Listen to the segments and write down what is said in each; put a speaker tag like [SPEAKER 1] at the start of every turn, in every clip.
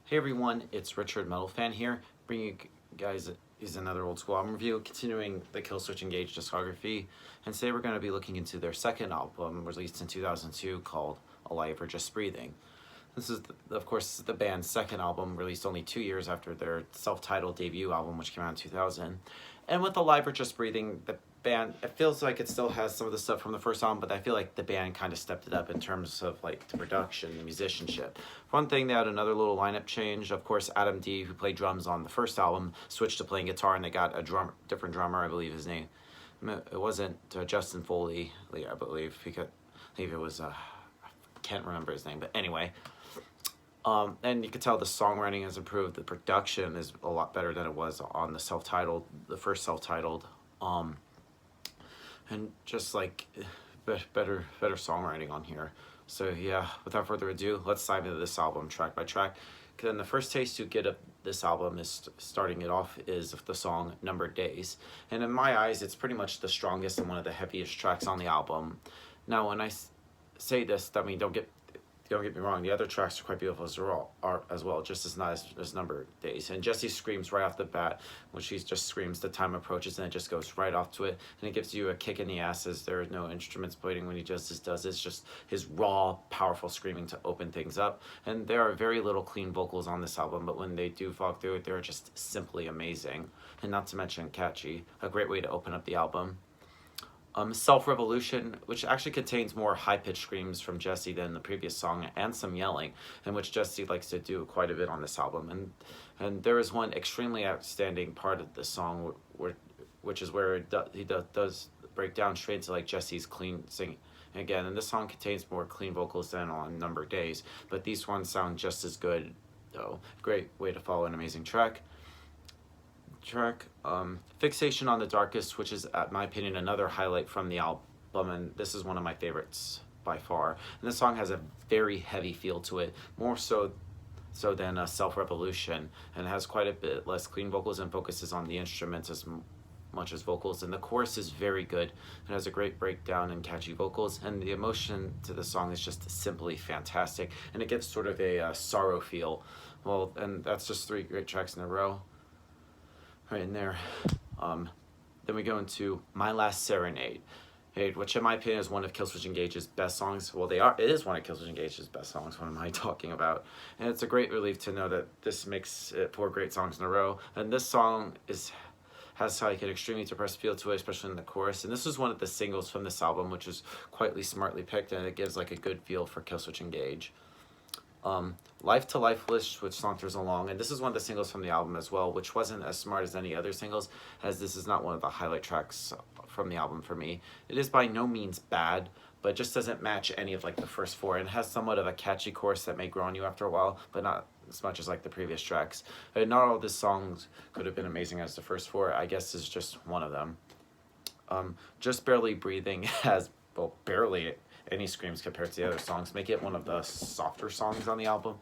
[SPEAKER 1] Hey everyone, it's Richard Metal Fan here, bringing you guys is another old school album review, continuing the Killswitch Engage discography. And today we're going to be looking into their second album, released in 2002, called Alive or Just Breathing. This is, of course, the band's second album, released only 2 years after their self-titled debut album, which came out in 2000. And with Alive or Just Breathing, the band, it feels like it still has some of the stuff from the first album, but I feel like the band kind of stepped it up in terms of like the production, the musicianship. One thing, they had another little lineup change. Of course, Adam D, who played drums on the first album, switched to playing guitar, and they got a different drummer, I believe his name. It wasn't Justin Foley, I believe, because I think it was, I can't remember his name, but anyway. And you could tell the songwriting has improved. The production is a lot better than it was on the first self-titled. And just like better songwriting on here. So yeah, without further ado, let's dive into this album track by track. Then the first taste you get of this album is starting it off is the song Numbered Days. And in my eyes, it's pretty much the strongest and one of the heaviest tracks on the album. Now, when I say this, I mean, don't get me wrong, the other tracks are quite beautiful as well, just as nice as Numbered Days. And Jesse screams right off the bat, when she just screams, the time approaches, and it just goes right off to it. And it gives you a kick in the ass as there are no instruments playing when he just does. It's just his raw, powerful screaming to open things up. And there are very little clean vocals on this album, but when they do follow through it, they're just simply amazing. And not to mention catchy, a great way to open up the album. Self-Revolution, which actually contains more high-pitched screams from Jesse than the previous song, and some yelling, and which Jesse likes to do quite a bit on this album. And there is one extremely outstanding part of the song, which is where he does break down straight into like Jesse's clean singing again. And this song contains more clean vocals than on Numbered Days, but these ones sound just as good, though. Great way to follow an amazing track. Fixation on the Darkest, which is, in my opinion, another highlight from the album, and this is one of my favorites by far. And this song has a very heavy feel to it, more so than Self-Revolution, and has quite a bit less clean vocals and focuses on the instruments as much as vocals. And the chorus is very good. It has a great breakdown and catchy vocals, and the emotion to the song is just simply fantastic, and it gives sort of a sorrow feel. Well, and that's just 3 great tracks in a row. Right in there. Then we go into My Last Serenade, which in my opinion is one of Killswitch Engage's best songs. Well, it is one of Killswitch Engage's best songs. What am I talking about? And it's a great relief to know that this makes it 4 great songs in a row. And this song has like an extremely depressed feel to it, especially in the chorus. And this is one of the singles from this album, which is quite smartly picked, and it gives like a good feel for Killswitch Engage. Life to Lifeless, which saunters along, and this is one of the singles from the album as well, which wasn't as smart as any other singles, as this is not one of the highlight tracks from the album for me. It is by no means bad, but it just doesn't match any of like the first 4, and has somewhat of a catchy chorus that may grow on you after a while, but not as much as like the previous tracks. And not all of these songs could have been amazing as the first 4. I guess this is just one of them. Just Barely Breathing has, well, barely any screams compared to the other songs, make it one of the softer songs on the album.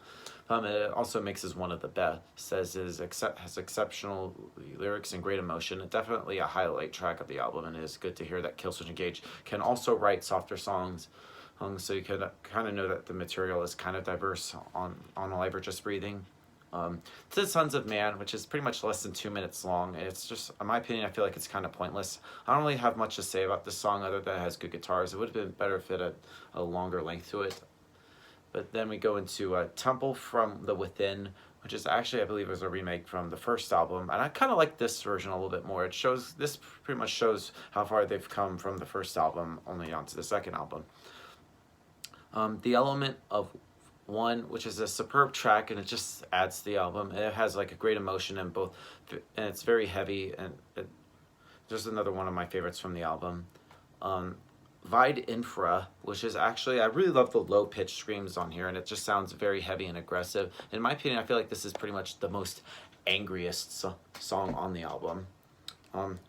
[SPEAKER 1] It also makes it one of the best. Says has exceptional lyrics and great emotion. Definitely a highlight track of the album, and it is good to hear that Killswitch Engage can also write softer songs. So you can kind of know that the material is kind of diverse on Alive or Just Breathing. To the Sons of Man, which is pretty much less than 2 minutes long. It's just, in my opinion, I feel like it's kind of pointless. I don't really have much to say about this song other than it has good guitars. It would have been better if it had a longer length to it. But then we go into Temple from the Within, which is actually, I believe, was a remake from the first album. And I kind of like this version a little bit more. This pretty much shows how far they've come from the first album, only onto the second album. The Element of One, which is a superb track, and it just adds to the album. It has like a great emotion in both, and it's very heavy, and just another one of my favorites from the album. Vide Infra, which is actually, I really love the low pitched screams on here, and it just sounds very heavy and aggressive. In my opinion, I feel like this is pretty much the most angriest song on the album.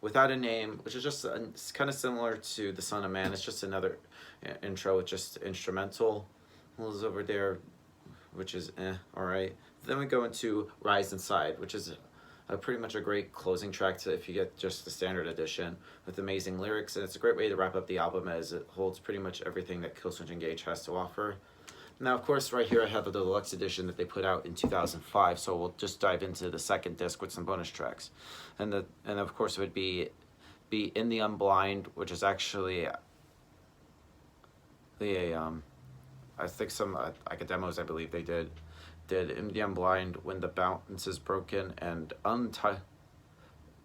[SPEAKER 1] Without a Name, which is just it's kind of similar to The Son of Man. It's just another intro with just instrumental. Was over there, which is alright. Then we go into Rise Inside, which is pretty much a great closing track to if you get just the standard edition, with amazing lyrics, and it's a great way to wrap up the album as it holds pretty much everything that Killswitch Engage has to offer. Now, of course, right here I have the deluxe edition that they put out in 2005. So we'll just dive into the second disc with some bonus tracks, and of course it would be In the Unblind, which is actually I think some like demos I believe they did In the Unblind, When the Balance is Broken, and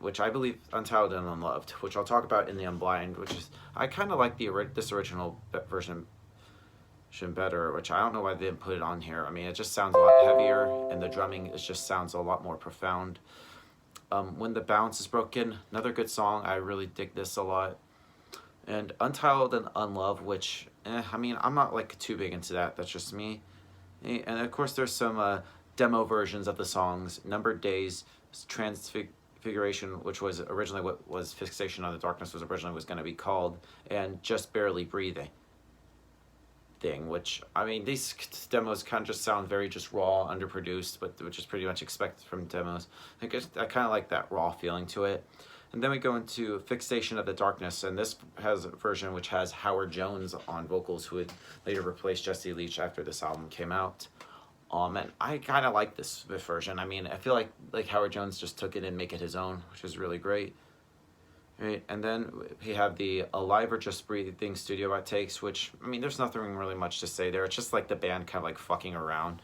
[SPEAKER 1] which I believe Untitled and Unloved, which I'll talk about In the Unblind, which is I kind of like this original version better, which I don't know why they didn't put it on here. I mean, it just sounds a lot heavier, and the drumming just sounds a lot more profound. When the Balance is Broken, another good song. I really dig this a lot. And Untitled and Unloved, which, I mean, I'm not like too big into that. That's just me. And of course, there's some demo versions of the songs. Numbered Days, Transfiguration, which was originally what was Fixation on the Darkness was going to be called, and Just Barely Breathing. Which, I mean, these demos kind of just sound very just raw, underproduced, but which is pretty much expected from demos. I kind of like that raw feeling to it. And then we go into Fixation of the Darkness, and this has a version which has Howard Jones on vocals, who would later replace Jesse Leach after this album came out. And I kind of like this version. I mean, I feel like Howard Jones just took it and make it his own, which is really great. Right, and then we have the Alive or Just Breathing studio outtakes, which, I mean, there's nothing really much to say there. It's just like the band kind of like fucking around.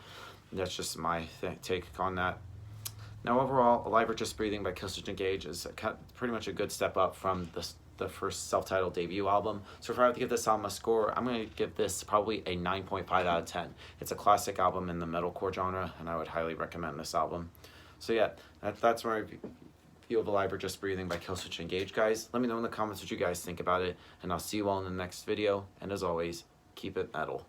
[SPEAKER 1] That's just my take on that. Now, overall, Alive or Just Breathing by Killswitch Engage is pretty much a good step up from the first self-titled debut album. So if I were to give this album a score, I'm going to give this probably a 9.5 out of 10. It's a classic album in the metalcore genre, and I would highly recommend this album. So yeah, that's my review of Alive or Just Breathing by Killswitch Engage, guys. Let me know in the comments what you guys think about it, and I'll see you all in the next video. And as always, keep it metal.